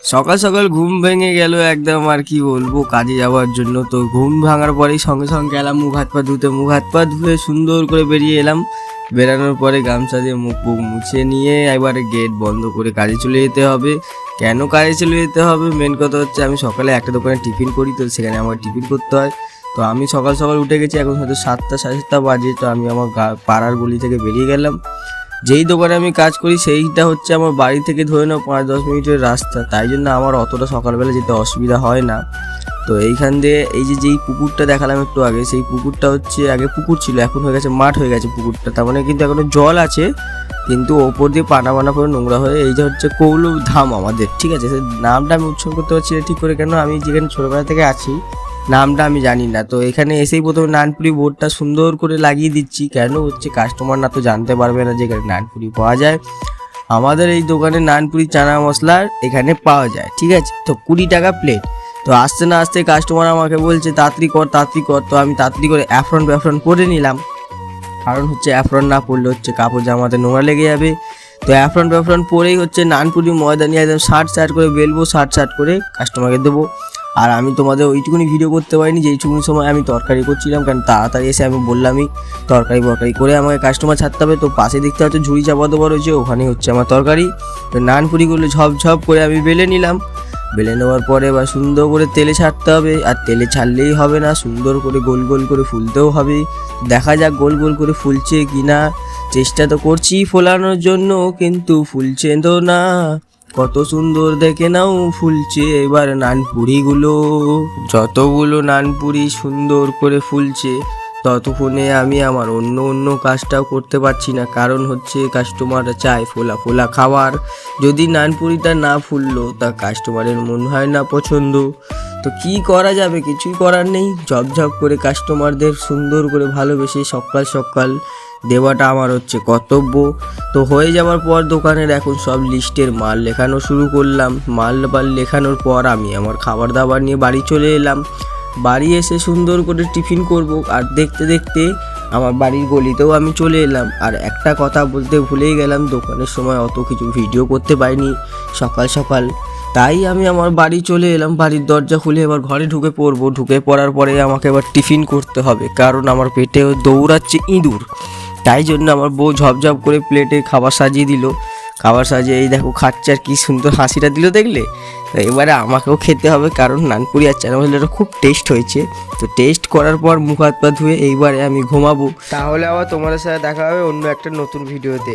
সকাল সকাল ঘুম ভেঙে গেল একদম, আর কি বলবো, কাজে যাওয়ার জন্য। তো ঘুম ভাঙার পরেই সঙ্গে সঙ্গে গেলাম মুখ হাত পা ধুতে। মুখ হাত পা ধুয়ে সুন্দর করে বেরিয়ে এলাম। বেরানোর পরে গামছা দিয়ে মুখ মুছে নিয়ে এবারে গেট বন্ধ করে কাজে চলে যেতে হবে। কেন কাজে চলে যেতে হবে, মেন কথা হচ্ছে আমি সকালে একটা দোকানে টিফিন করি, তো সেখানে আমার টিফিন করতে হয়। তো আমি সকাল সকাল উঠে গেছি, এখন হয়তো 7টা 7:30 বাজে। তো আমি আমার পাড়ার গলি থেকে বেরিয়ে গেলাম। যেই দোকানে আমি কাজ করি সেইটা হচ্ছে আমার বাড়ি থেকে ধরে নাও 5-10 মিনিটের রাস্তা, তাই জন্য আমার অতটা সকালবেলা যেতে অসুবিধা হয় না। তো এইখান দিয়ে এই যেই পুকুরটা দেখালাম একটু আগে, সেই পুকুরটা হচ্ছে আগে পুকুর ছিল, এখন হয়ে গেছে মাঠ হয়ে গেছে পুকুরটা। তার মানে কিন্তু এখনো জল আছে, কিন্তু ওপর দিয়ে পানা করে নোংরা হয়ে এই যে হচ্ছে কৌলব ধাম আমাদের, ঠিক আছে। সেই নামটা আমি উচ্চারণ করতে পারছি না ঠিক করে, কেন আমি যেখানে ছোটোবেলা থেকে আছি নামটা আমি জানি না। তো এখানে এসেই প্রথমে নানপুরি বোর্ডটা সুন্দর করে লাগিয়ে দিচ্ছি, কেন হচ্ছে কাস্টমার না তো জানতে পারবে না যে এখানে নানপুরি পাওয়া যায়। আমাদের এই দোকানে নানপুরি চানা মশলার এখানে পাওয়া যায়, ঠিক আছে। তো 20 টাকা প্লেট। তো আসতে না আসতে কাস্টমার আমাকে বলছে তাড়াতাড়ি কর তাড়াতাড়ি কর। তো আমি তাড়াতাড়ি করে অ্যাফ্রন পরে নিলাম, কারণ হচ্ছে অ্যাফ্রন না পরলে হচ্ছে কাপড় জামাতে নোংরা লেগে যাবে। তো অ্যাফ্রন পরেই হচ্ছে নানপুরি ময়দা নিয়ে একদম শার্ট করে বেলবো, শার্ট করে কাস্টমারকে দেবো। আর আমি তোমাদের ওইটুকুনি ভিডিও করতে পারিনি যেইটুকুনি সময় আমি তরকারি করছিলাম, কারণ তাড়াতাড়ি এসে আমি বললামই তরকারি করে আমাকে কাস্টমার ছাড়তে হবে। তো পাশে দেখতে হচ্ছে ঝুড়ি চাপা দেওয়া রয়েছে, ওখানেই হচ্ছে আমার তরকারি। তো নানপুরিগুলো ঝপ করে আমি বেলে নিলাম। বেলে নেওয়ার পরে এবার সুন্দর করে তেলে ছাড়তে হবে, আর তেলে ছাড়লেই হবে না, সুন্দর করে গোল করে ফুলতেও হবে। দেখা যাক গোল করে ফুলছে কি না। চেষ্টা তো করছি ফোলানোর জন্য, কিন্তু ফুলছে তো না। কত সুন্দর দেখে নাও ফুলছে এবার নানপুরিগুলো। যতগুলো নানপুরি সুন্দর করে ফুলছে ততক্ষণে আমি আমার অন্য কাজটাও করতে পারছি না, কারণ হচ্ছে কাস্টমার চায় ফোলা খাবার। যদি নানপুরিটা না ফুললো তা কাস্টমারের মন হয় না পছন্দ। তো কি করা যাবে, কিছুই করার নেই। ঝপ করে কাস্টমারদের সুন্দর করে ভালোবেসে সকাল দেওয়াটা আমার হচ্ছে কর্তব্য। তো হয়ে যাওয়ার পর দোকানের এখন সব লিস্টের মাল লেখানো শুরু করলাম। মাল লেখানোর পর আমি আমার খাবার দাবার নিয়ে বাড়ি চলে এলাম। বাড়ি এসে সুন্দর করে টিফিন করব, আর দেখতে আমার বাড়ির গলিতেও আমি চলে এলাম। আর একটা কথা বলতে ভুলেই গেলাম, দোকানের সময় অত কিছু ভিডিও করতে পারিনি সকাল। তাই আমি আমার বাড়ি চলে এলাম। বাড়ির দরজা খুলে এবার ঘরে ঢুকে পড়বো। ঢুকে পড়ার পরে আমাকে এবার টিফিন করতে হবে, কারণ আমার পেটে দৌড়াচ্ছে ইঁদুর। তাই জন্য আমার বউ ঝপ করে প্লেটে খাবার সাজিয়ে দিল। খাবার সাজিয়ে এই দেখো খাচ্ছে, আর কি সুন্দর হাসিটা দিল দেখলে। তো এবারে আমাকেও খেতে হবে, কারণ নানপুরি আর চানা মশলাটা খুব টেস্ট হয়েছে। তো টেস্ট করার পর মুখ হাত পা ধুয়ে এইবারে আমি ঘুমাবো। তাহলে আবার তোমাদের সাথে দেখা হবে অন্য একটা নতুন ভিডিওতে।